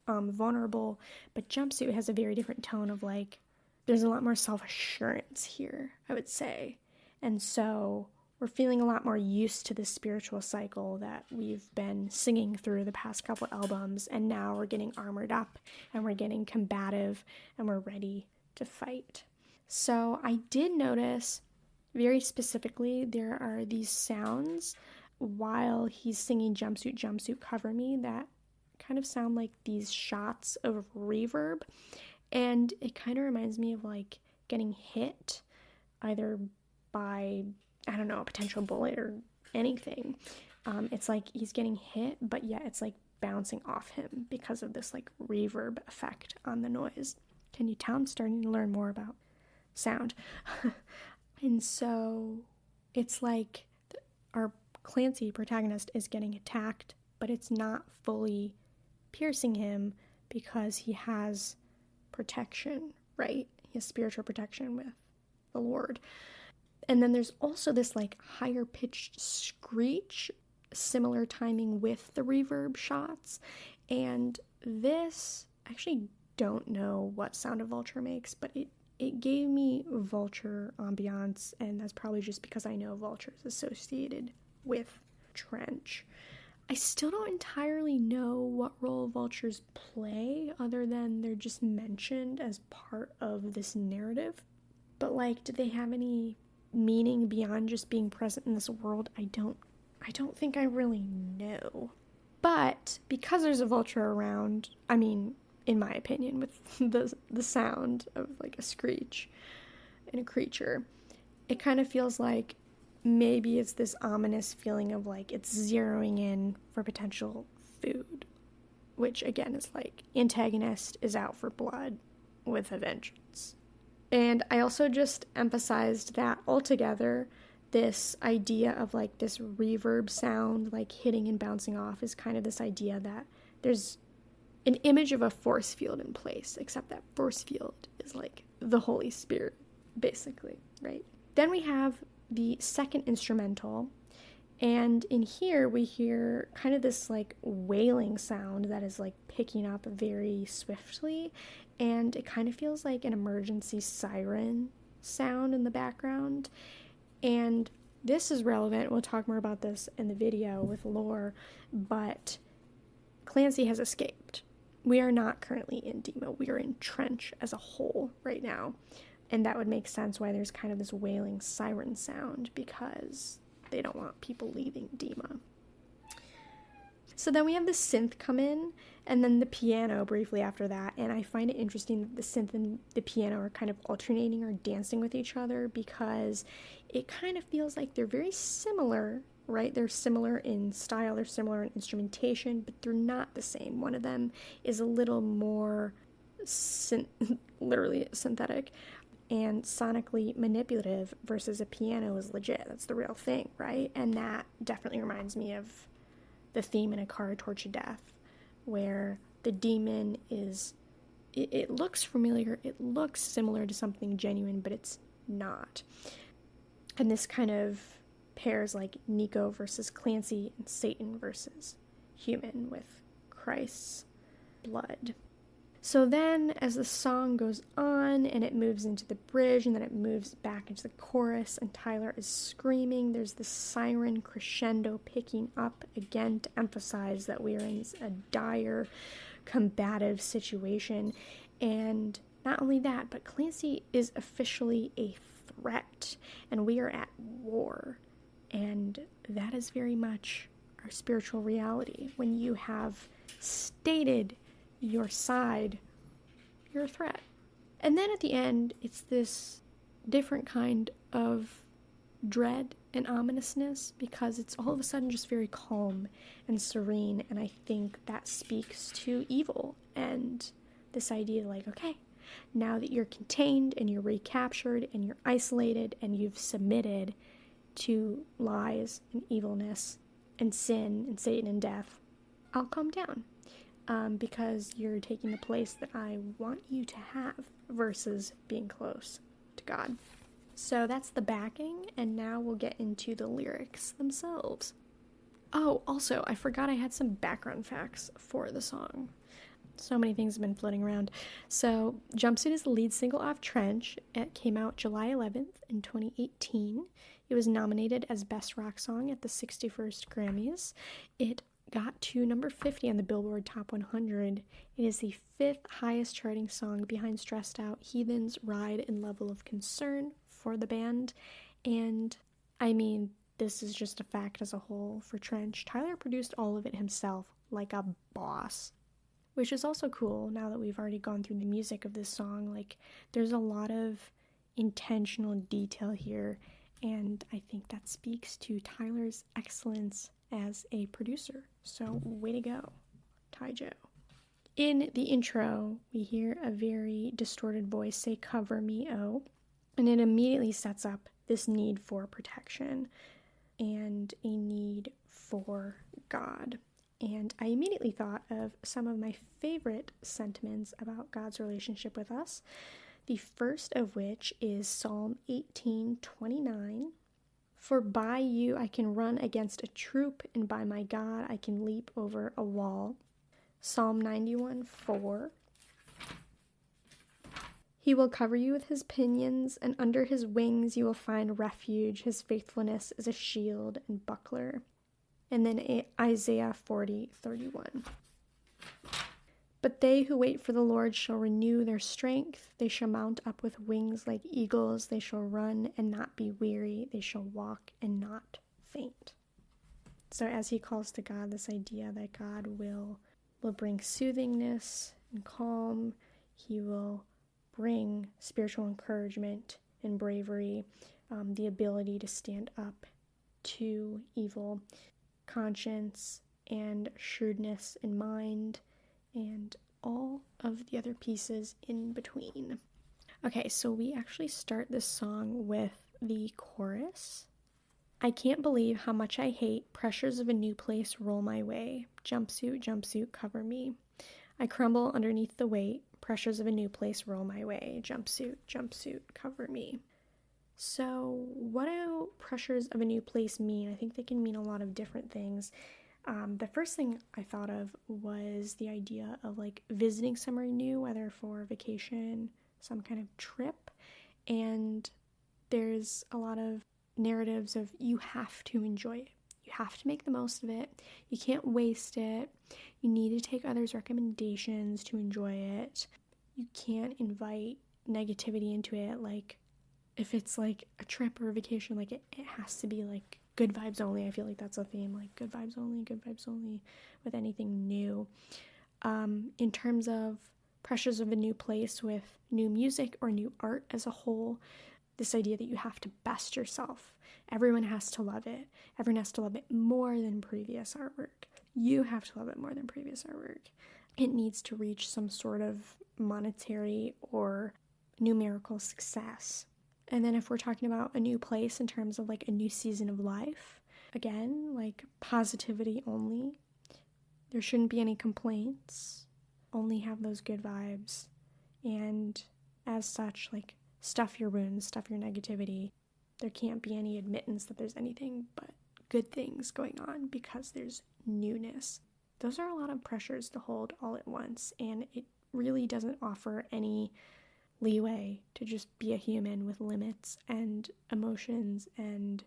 vulnerable, but Jumpsuit has a very different tone of there's a lot more self-assurance here, I would say. And so we're feeling a lot more used to this spiritual cycle that we've been singing through the past couple albums, and now we're getting armored up and we're getting combative and we're ready to fight. So I did notice very specifically there are these sounds while he's singing Jumpsuit, Jumpsuit, Cover Me that kind of sound like these shots of reverb, and it kind of reminds me of getting hit either by, I don't know, a potential bullet or anything. It's like he's getting hit, but yet it's like bouncing off him because of this like reverb effect on the noise. Can you tell I'm starting to learn more about sound? And so it's like our Clancy protagonist is getting attacked, but it's not fully piercing him because he has protection, right? He has spiritual protection with the Lord. And then there's also this like higher pitched screech, similar timing with the reverb shots. And this, I actually don't know what Sound of Vulture makes, but it gave me Vulture ambiance, and that's probably just because I know Vulture is associated with Trench. I still don't entirely know what role vultures play other than they're just mentioned as part of this narrative. But like, do they have any meaning beyond just being present in this world? I don't think I really know. But because there's a vulture around, I mean, in my opinion, with the sound of like a screech and a creature, it kind of feels like maybe it's this ominous feeling of like it's zeroing in for potential food, which again is like antagonist is out for blood with a vengeance. And I also just emphasized that altogether, this idea of like this reverb sound like hitting and bouncing off is kind of this idea that there's an image of a force field in place, except that force field is like the Holy Spirit, basically, right? Then we have the second instrumental, and in here we hear kind of this like wailing sound that is like picking up very swiftly, and it kind of feels like an emergency siren sound in the background. And this is relevant, we'll talk more about this in the video with lore, but Clancy has escaped. We are not currently in Demo, we are in Trench as a whole right now. And that would make sense why there's kind of this wailing siren sound, because they don't want people leaving Dema. So then we have the synth come in, and then the piano briefly after that, and I find it interesting that the synth and the piano are kind of alternating or dancing with each other, because it kind of feels like they're very similar, right? They're similar in style, they're similar in instrumentation, but they're not the same. One of them is a little more literally synthetic and sonically manipulative, versus a piano is legit. That's the real thing, right? And that definitely reminds me of the theme in A Car Torch of Death, where the demon is, it looks familiar, it looks similar to something genuine, but it's not. And this kind of pairs like Nico versus Clancy and Satan versus human with Christ's blood. So then as the song goes on and it moves into the bridge and then it moves back into the chorus and Tyler is screaming, there's this siren crescendo picking up again to emphasize that we are in a dire combative situation. And not only that, but Clancy is officially a threat and we are at war. And that is very much our spiritual reality. When you have stated your side, you're a threat. And then at the end, it's this different kind of dread and ominousness, because it's all of a sudden just very calm and serene, and I think that speaks to evil and this idea like, okay, now that you're contained and you're recaptured and you're isolated and you've submitted to lies and evilness and sin and Satan and death, I'll calm down. Because you're taking the place that I want you to have versus being close to God. So that's the backing, and now we'll get into the lyrics themselves. Oh, also, I forgot I had some background facts for the song. So many things have been floating around. So Jumpsuit is the lead single off Trench. It came out July 11th in 2018. It was nominated as Best Rock Song at the 61st Grammys. It got to number 50 on the Billboard Top 100. It is the 5th highest charting song behind Stressed Out, Heathens, Ride, and Level of Concern for the band. And I mean, this is just a fact as a whole for Trench. Tyler produced all of it himself like a boss, which is also cool now that we've already gone through the music of this song. Like, there's a lot of intentional detail here, and I think that speaks to Tyler's excellence as a producer. So way to go, Ty Joe. In the intro, we hear a very distorted voice say, "Cover me, oh," and it immediately sets up this need for protection and a need for God. And I immediately thought of some of my favorite sentiments about God's relationship with us. The first of which is Psalm 18:29. "For by you I can run against a troop, and by my God I can leap over a wall." Psalm 91:4. "He will cover you with his pinions, and under his wings you will find refuge. His faithfulness is a shield and buckler." And then Isaiah 40:31. "But they who wait for the Lord shall renew their strength. They shall mount up with wings like eagles. They shall run and not be weary. They shall walk and not faint." So as he calls to God, this idea that God will bring soothingness and calm. He will bring spiritual encouragement and bravery, the ability to stand up to evil, conscience and shrewdness in mind, and all of the other pieces in between. Okay, so we actually start this song with the chorus. "I can't believe how much I hate. Pressures of a new place roll my way. Jumpsuit, jumpsuit, cover me. I crumble underneath the weight. Pressures of a new place roll my way. Jumpsuit, jumpsuit, cover me." So what do pressures of a new place mean? I think they can mean a lot of different things. The first thing I thought of was the idea of like visiting somewhere new, whether for vacation, some kind of trip. And there's a lot of narratives of you have to enjoy it. You have to make the most of it. You can't waste it. You need to take others' recommendations to enjoy it. You can't invite negativity into it. Like if it's like a trip or a vacation, like it has to be like good vibes only. I feel like that's a theme, like good vibes only with anything new. In terms of pressures of a new place with new music or new art as a whole, this idea that you have to best yourself. Everyone has to love it. Everyone has to love it more than previous artwork. You have to love it more than previous artwork. It needs to reach some sort of monetary or numerical success. And then if we're talking about a new place in terms of like a new season of life, again, like positivity only. There shouldn't be any complaints. Only have those good vibes. And as such, like stuff your wounds, stuff your negativity. There can't be any admittance that there's anything but good things going on because there's newness. Those are a lot of pressures to hold all at once, and it really doesn't offer any leeway to just be a human with limits and emotions and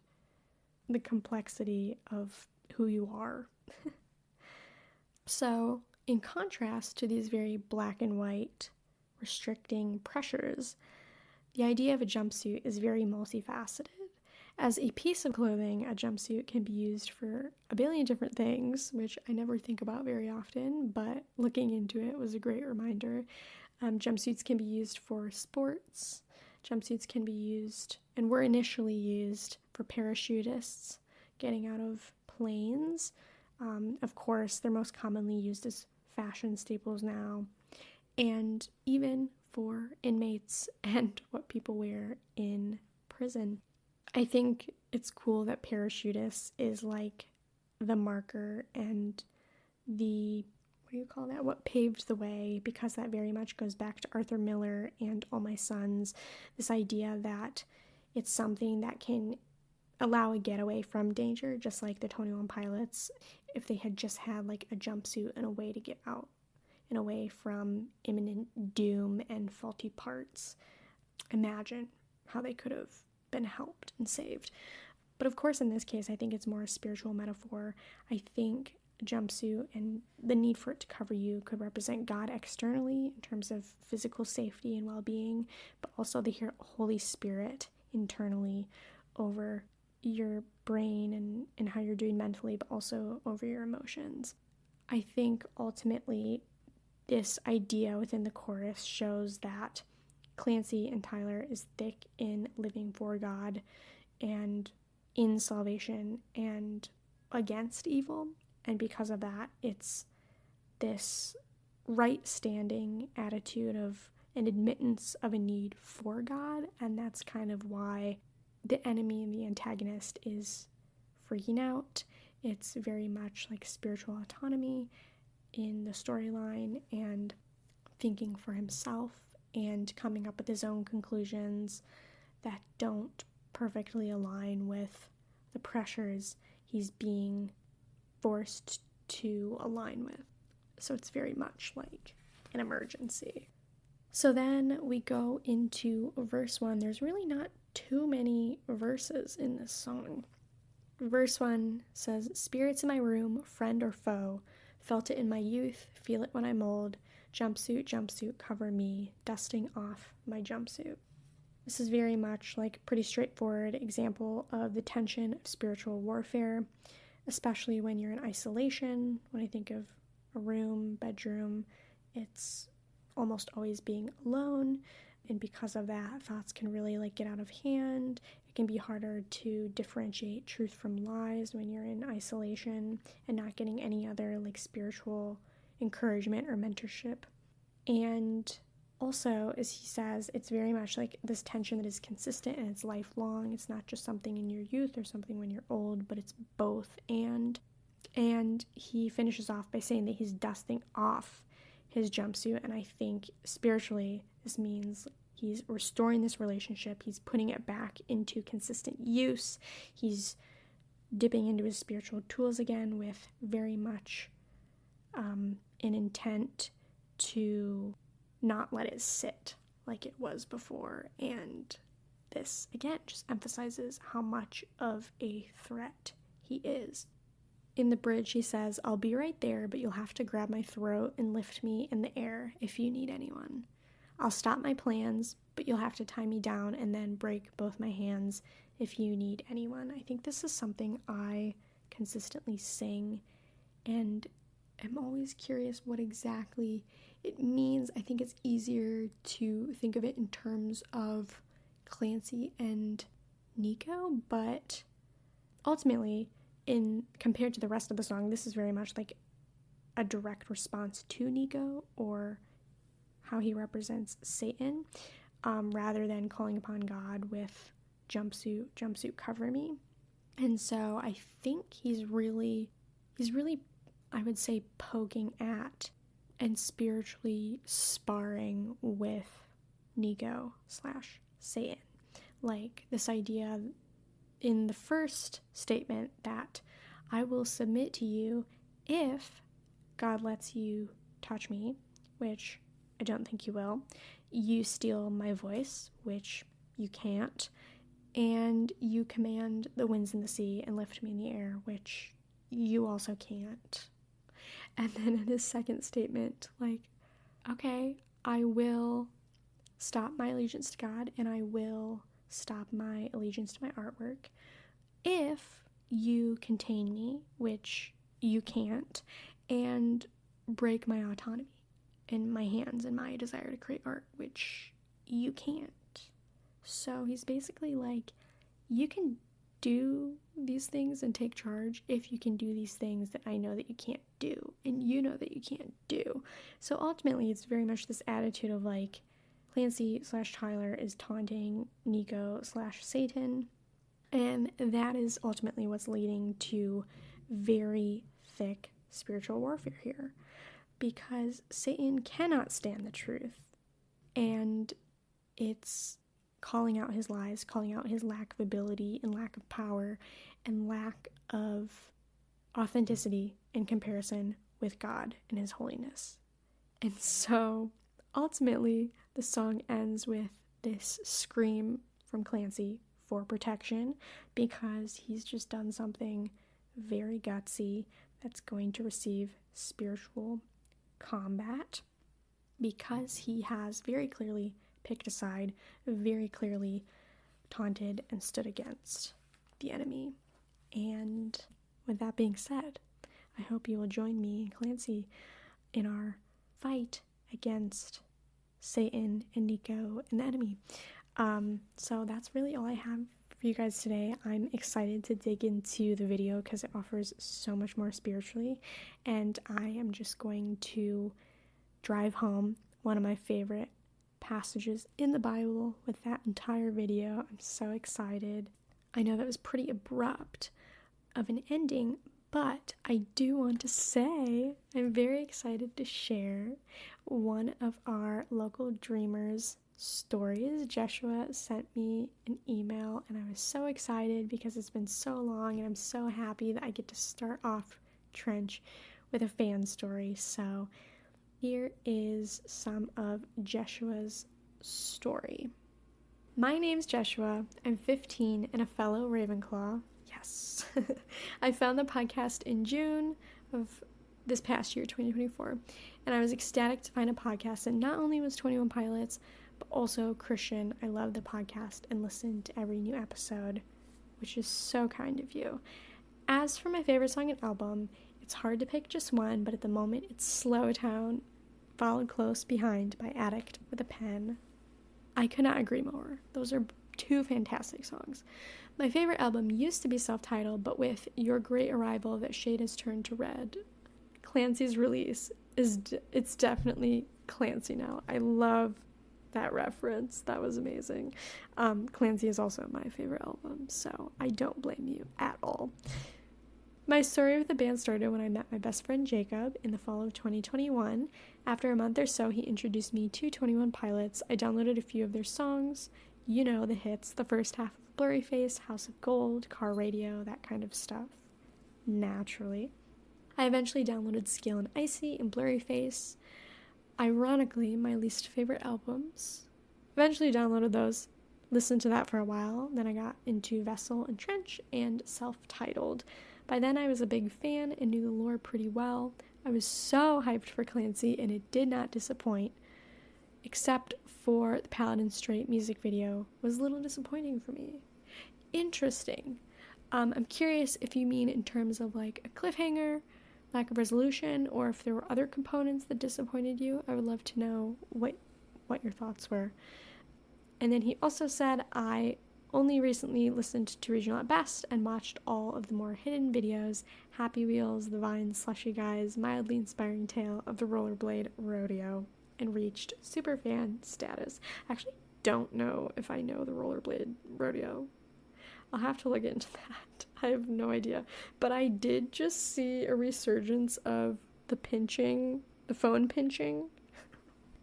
the complexity of who you are. So, in contrast to these very black and white restricting pressures, the idea of a jumpsuit is very multifaceted. As a piece of clothing, a jumpsuit can be used for a billion different things, which I never think about very often, but looking into it was a great reminder. Jumpsuits can be used for sports. Jumpsuits can be used, and were initially used, for parachutists getting out of planes. Of course, they're most commonly used as fashion staples now, and even for inmates and what people wear in prison. I think it's cool that parachutist is like the marker and the, what paved the way, because that very much goes back to Arthur Miller and All My Sons, this idea that it's something that can allow a getaway from danger, just like the 21 Pilots, if they had just had like a jumpsuit and a way to get out and away from imminent doom and faulty parts. Imagine how they could have been helped and saved. But of course, in this case, I think it's more a spiritual metaphor. I think a jumpsuit and the need for it to cover you could represent God externally in terms of physical safety and well-being, but also the Holy Spirit internally over your brain and how you're doing mentally, but also over your emotions. I think ultimately this idea within the chorus shows that Clancy and Tyler is thick in living for God and in salvation and against evil, and because of that, it's this right-standing attitude of an admittance of a need for God, and that's kind of why the enemy and the antagonist is freaking out. It's very much like spiritual autonomy in the storyline and thinking for himself and coming up with his own conclusions that don't perfectly align with the pressures he's being forced to align with. So it's very much like an emergency. So then we go into verse 1. There's really not too many verses in this song. Verse 1 says, "Spirits in my room, friend or foe, felt it in my youth, feel it when I'm old. Jumpsuit, jumpsuit, cover me, dusting off my jumpsuit." This is very much like a pretty straightforward example of the tension of spiritual warfare, especially when you're in isolation. When I think of a room, bedroom, it's almost always being alone, and because of that, thoughts can really like get out of hand. It can be harder to differentiate truth from lies when you're in isolation and not getting any other like spiritual encouragement or mentorship. And also, as he says, it's very much like this tension that is consistent and it's lifelong. It's not just something in your youth or something when you're old, but it's both. And he finishes off by saying that he's dusting off his jumpsuit, and I think spiritually this means he's restoring this relationship. He's putting it back into consistent use. He's dipping into his spiritual tools again with very much an intent to not let it sit like it was before. And this, again, just emphasizes how much of a threat he is. In the bridge, he says, "I'll be right there, but you'll have to grab my throat and lift me in the air if you need anyone. I'll stop my plans, but you'll have to tie me down and then break both my hands if you need anyone." I think this is something I consistently sing, and I'm always curious what exactly it means. I think it's easier to think of it in terms of Clancy and Nico, but ultimately, compared to the rest of the song, this is very much like a direct response to Nico, or how he represents Satan, rather than calling upon God with jumpsuit, jumpsuit, cover me. And so I think he's really, I would say, poking at and spiritually sparring with Nico / Satan. Like this idea in the first statement that I will submit to you if God lets you touch me, which I don't think you will. You steal my voice, which you can't. And you command the winds and the sea and lift me in the air, which you also can't. And then in his second statement, like, okay, I will stop my allegiance to God and I will stop my allegiance to my artwork if you contain me, which you can't, and break my autonomy in my hands and my desire to create art, which you can't. So he's basically like, you can do these things and take charge if you can do these things that I know that you can't do, and you know that you can't do. So ultimately, it's very much this attitude of like, Clancy / Tyler is taunting Nico / Satan, and that is ultimately what's leading to very thick spiritual warfare here, because Satan cannot stand the truth, and it's calling out his lies, calling out his lack of ability and lack of power and lack of authenticity in comparison with God and his holiness. And so ultimately the song ends with this scream from Clancy for protection, because he's just done something very gutsy that's going to receive spiritual combat, because he has very clearly picked a side, very clearly taunted and stood against the enemy. And with that being said, I hope you will join me and Clancy in our fight against Satan and Nico and the enemy. So that's really all I have for you guys today. I'm excited to dig into the video because it offers so much more spiritually, and I am just going to drive home one of my favorite passages in the Bible with that entire video. I'm so excited. I know that was pretty abrupt of an ending, but I do want to say I'm very excited to share one of our local dreamers' stories. Joshua sent me an email and I was so excited because it's been so long, and I'm so happy that I get to start off Trench with a fan story. So here is some of Joshua's story. My name's Joshua. I'm 15 and a fellow Ravenclaw. Yes. I found the podcast in June of this past year, 2024, and I was ecstatic to find a podcast that not only was 21 Pilots, but also Christian. I love the podcast and listen to every new episode, which is so kind of you. As for my favorite song and album, it's hard to pick just one, but at the moment it's Slow Town, followed close behind by Addict with a Pen. I could not agree more. Those are two fantastic songs. My favorite album used to be self-titled, but with Your Great Arrival, that shade has turned to red. Clancy's release it's definitely Clancy now. I love that reference. That was amazing. Clancy is also my favorite album, so I don't blame you at all. My story with the band started when I met my best friend Jacob in the fall of 2021. After a month or so, he introduced me to 21 Pilots. I downloaded a few of their songs, you know, the hits, the first half of Blurry Face, House of Gold, Car Radio, that kind of stuff. Naturally. I eventually downloaded Scale and Icy and Blurry Face. Ironically, my least favorite albums. Eventually downloaded those, listened to that for a while, then I got into Vessel, EnTrench, and Self-Titled. By then I was a big fan and knew the lore pretty well. I was so hyped for Clancy, and it did not disappoint, except for the Paladin Straight music video was a little disappointing for me. Interesting. I'm curious if you mean in terms of like a cliffhanger, lack of resolution, or if there were other components that disappointed you. I would love to know what your thoughts were. And then he also said, I only recently listened to Regional at Best and watched all of the more hidden videos, Happy Wheels, The Vines, Slushy Guys, Mildly Inspiring Tale of the Rollerblade Rodeo, and reached superfan status. I actually don't know if I know the Rollerblade Rodeo. I'll have to look into that. I have no idea. But I did just see a resurgence of the phone pinching.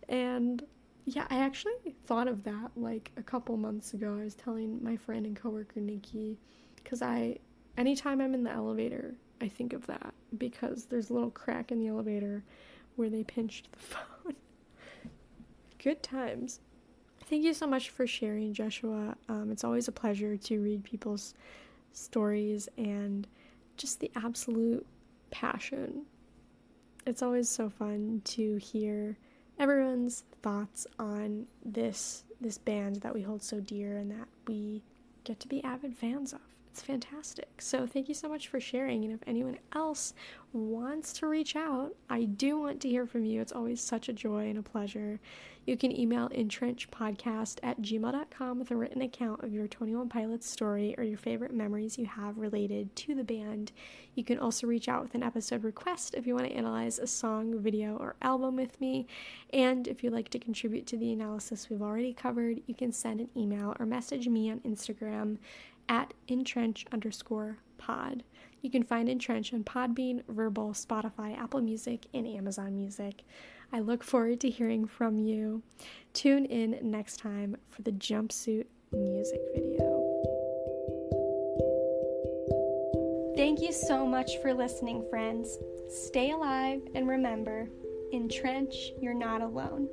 And yeah, I actually thought of that like a couple months ago. I was telling my friend and coworker Nikki, because anytime I'm in the elevator, I think of that because there's a little crack in the elevator where they pinched the phone. Good times. Thank you so much for sharing, Joshua. It's always a pleasure to read people's stories and just the absolute passion. It's always so fun to hear everyone's thoughts on this band that we hold so dear and that we get to be avid fans of. It's fantastic. So thank you so much for sharing. And if anyone else wants to reach out, I do want to hear from you. It's always such a joy and a pleasure. You can email EnTrenchPodcast@gmail.com with a written account of your 21 Pilots story or your favorite memories you have related to the band. You can also reach out with an episode request if you want to analyze a song, video, or album with me. And if you'd like to contribute to the analysis we've already covered, you can send an email or message me on Instagram at EnTrench_pod. You can find EnTrench on Podbean, Verbal, Spotify, Apple Music, and Amazon Music. I look forward to hearing from you. Tune in next time for the Jumpsuit music video. Thank you so much for listening, friends. Stay alive and remember, EnTrench, you're not alone.